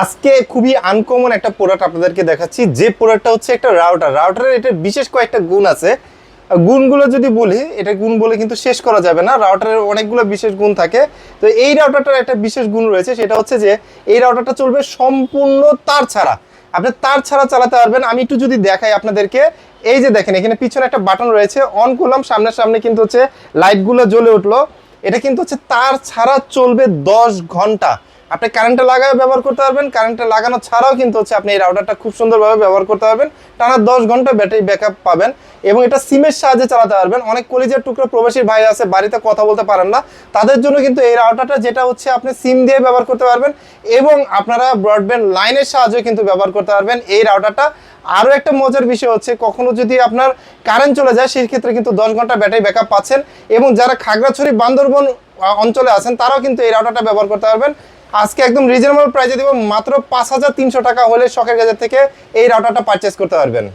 আজকে খুবই আনকমন একটা প্রোডাক্ট আপনাদেরকে দেখাচ্ছি, যে প্রোডাক্টটা হচ্ছে একটা রাউটারের এটার বিশেষ কয়েকটা গুণ আছে। গুণগুলো যদি বলি, এটা গুণ বলে কিন্তু শেষ করা যাবে না। রাউটারের অনেকগুলো বিশেষ গুণ থাকে। তো এই রাউটারটার একটা বিশেষ গুণ রয়েছে, সেটা হচ্ছে যে এই রাউটারটা চলবে সম্পূর্ণ তার ছাড়া। আপনি তার ছাড়া চালাতে পারবেন। আমি একটু যদি দেখাই আপনাদেরকে, এই যে দেখেন এখানে পিছনে একটা বাটন রয়েছে, অন করলাম, সামনে কিন্তু হচ্ছে লাইটগুলো জ্বলে উঠলো। এটা কিন্তু হচ্ছে তার ছাড়া চলবে 10 ঘন্টা। আপনি কারেন্টে লাগায় ব্যবহার করতে পারবেন, কারেন্টে লাগানো ছাড়াও কিন্তু হচ্ছে আপনি এই রাউটারটা খুব সুন্দরভাবে ব্যবহার করতে পারবেন। টানা 10 ঘন্টা ব্যাটারি ব্যাকআপ পাবেন এবং এটা সিমের সাহায্যে চালাতে পারবেন। অনেক কলিজার টুকরো প্রবাসী ভাই আছে, বাড়িতে কথা বলতে পারেন না, তাদের জন্য কিন্তু এই রাউটারটা, যেটা হচ্ছে আপনি সিম দিয়ে ব্যবহার করতে পারবেন এবং আপনারা ব্রডব্যান্ড লাইনের সাহায্যে কিন্তু ব্যবহার করতে পারবেন এই রাউটারটা। আরও একটা মজার বিষয় হচ্ছে, কখনো যদি আপনার কারেন্ট চলে যায় সেই ক্ষেত্রে কিন্তু 10 ঘন্টা ব্যাটারি ব্যাকআপ পাচ্ছেন। এবং যারা খাগড়াছড়ি বান্দরবন অঞ্চলে আছেন তারাও কিন্তু এই রাউটারটা ব্যবহার করতে পারবেন। আজকে একদম রিজনেবল প্রাইসে দিব, মাত্র 5300 টাকা হলে শখের গ্যাজেট থেকে এই রাউটারটা পারচেস করতে পারবেন।